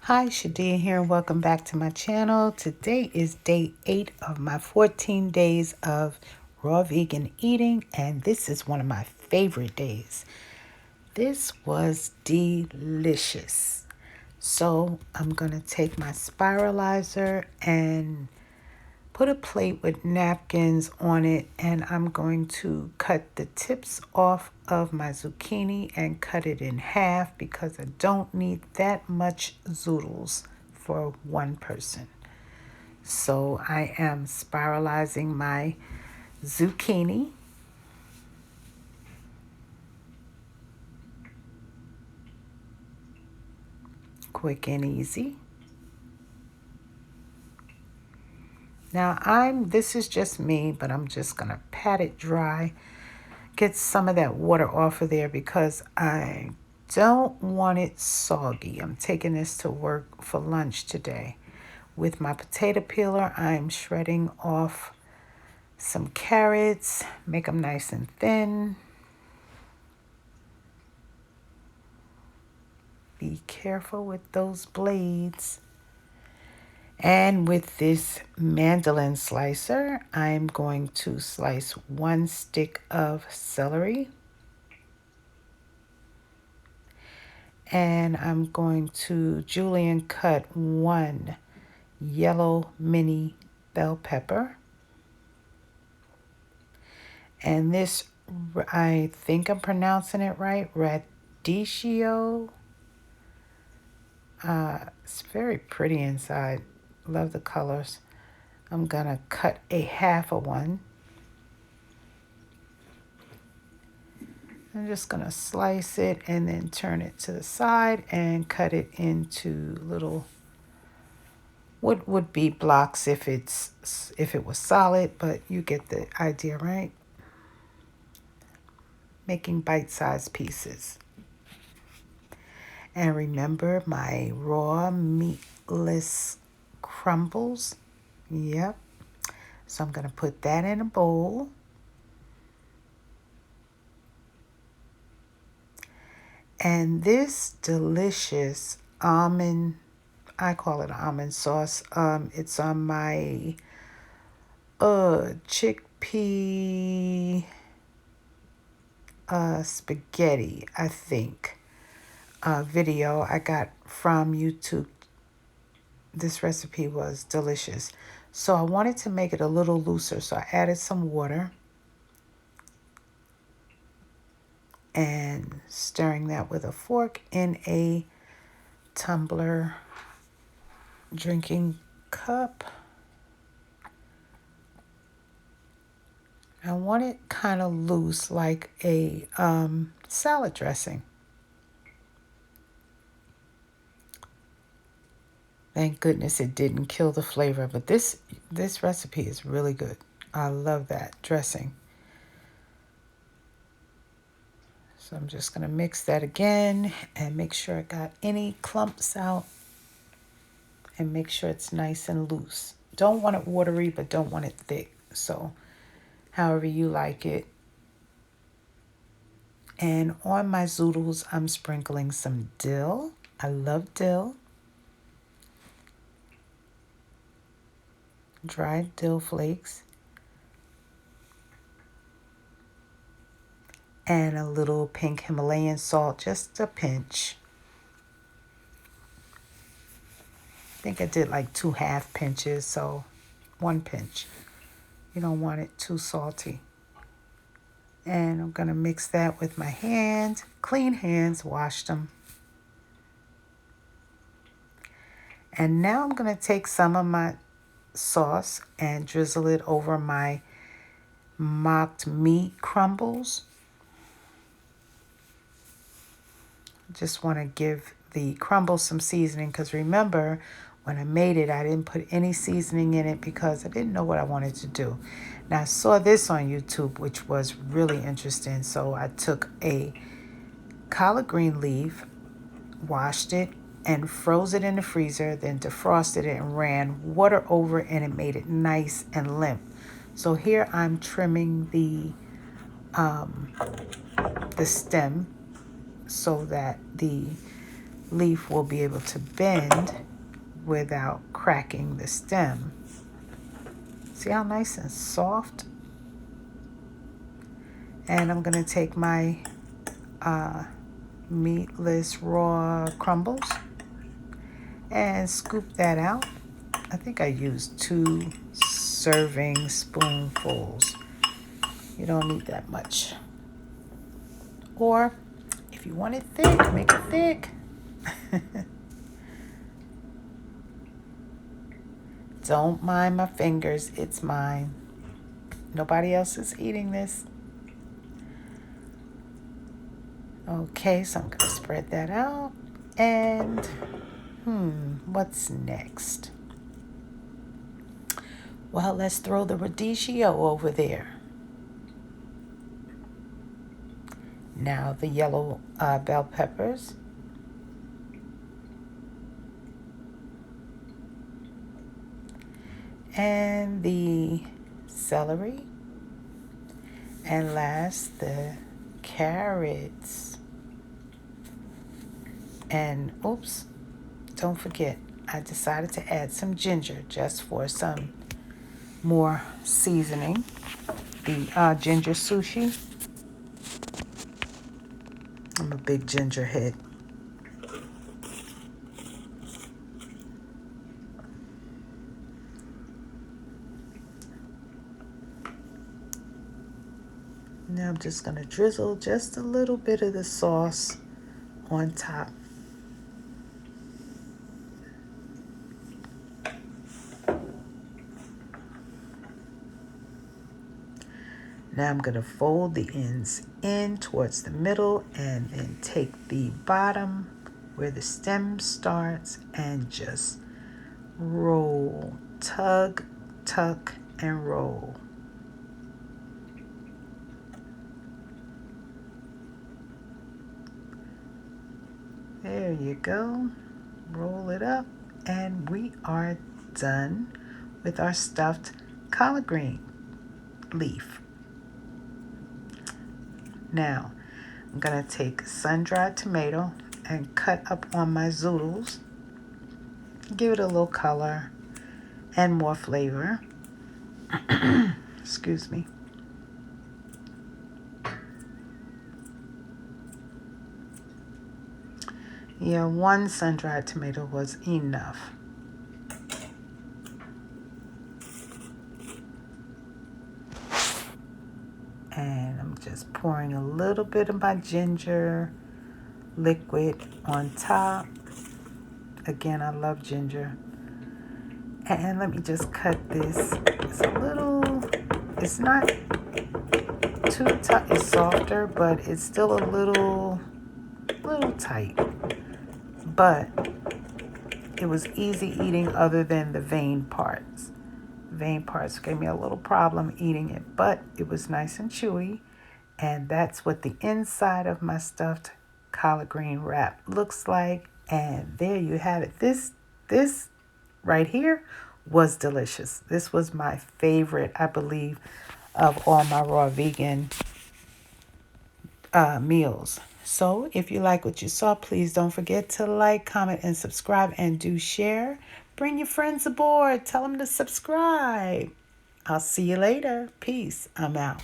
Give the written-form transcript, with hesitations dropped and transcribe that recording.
Hi, Shadeen here, and welcome back to my channel. Today is day 8 of my 14 days of raw vegan eating, and this is one of my favorite days. This was delicious. So I'm going to take my spiralizer and put a plate with napkins on it, and I'm going to cut the tips off of my zucchini and cut it in half because I don't need that much zoodles for one person. So I am spiralizing my zucchini. Quick and easy. Now this is just me, but I'm just going to pat it dry. Get some of that water off of there because I don't want it soggy. I'm taking this to work for lunch today. With my potato peeler, I'm shredding off some carrots, make them nice and thin. Be careful with those blades. And with this mandolin slicer, I'm going to slice 1 stick of celery. And I'm going to julienne cut 1 yellow mini bell pepper. And this, I think I'm pronouncing it right, radicchio. It's very pretty inside. Love the colors. I'm gonna cut a half of one. I'm just gonna slice it and then turn it to the side and cut it into little, what would be blocks if it was solid, but you get the idea, right? Making bite-sized pieces. And remember my raw meatless crumbles. Yep. So I'm going to put that in a bowl. And this delicious almond, I call it almond sauce. It's on my chickpea spaghetti, I think, video I got from YouTube. This recipe was delicious. So I wanted to make it a little looser, so I added some water and stirring that with a fork in a tumbler drinking cup. I want it kind of loose, like a salad dressing. Thank goodness it didn't kill the flavor, but this recipe is really good. I love that dressing. So I'm just going to mix that again and make sure I got any clumps out and make sure it's nice and loose. Don't want it watery, but don't want it thick. So however you like it. And on my zoodles, I'm sprinkling some dill. I love dill. Dried dill flakes. And a little pink Himalayan salt, just a pinch. I think I did like 2 half pinches, so 1 pinch. You don't want it too salty. And I'm going to mix that with my hand. Clean hands, washed them. And now I'm going to take some of my sauce and drizzle it over my mocked meat crumbles. Just want to give the crumbles some seasoning because remember when I made it I didn't put any seasoning in it because I didn't know what I wanted to do. Now I saw this on YouTube, which was really interesting, so I took a collard green leaf, washed it and froze it in the freezer, then defrosted it and ran water over it, and it made it nice and limp. So here I'm trimming the stem so that the leaf will be able to bend without cracking the stem. See how nice and soft? And I'm going to take my meatless raw crumbles and scoop that out. I think I used 2 serving spoonfuls. You don't need that much. Or if you want it thick, make it thick. Don't mind my fingers, it's mine. Nobody else is eating this. Okay, so I'm going to spread that out. And, what's next? Well, let's throw the radicchio over there. Now the yellow bell peppers. And the celery. And last, the carrots. And, oops, don't forget, I decided to add some ginger just for some more seasoning. The ginger sushi. I'm a big ginger head. Now I'm just going to drizzle just a little bit of the sauce on top. Now I'm going to fold the ends in towards the middle and then take the bottom where the stem starts and just roll, tug, tuck, and roll. There you go. Roll it up and we are done with our stuffed collard green leaf. Now, I'm going to take sun-dried tomato and cut up on my zoodles. Give it a little color and more flavor. Excuse me. Yeah, 1 sun-dried tomato was enough. And I'm just pouring a little bit of my ginger liquid on top. Again, I love ginger. And let me just cut this. It's not too tight, it's softer, but it's still a little tight. But it was easy eating other than the vein parts. Vein parts gave me a little problem eating it, but it was nice and chewy. And that's what the inside of my stuffed collard green wrap looks like. And there you have it. This right here was delicious. This was my favorite, I believe, of all my raw vegan meals. So if you like what you saw, please don't forget to like, comment, and subscribe, and do share. Bring your friends aboard. Tell them to subscribe. I'll see you later. Peace. I'm out.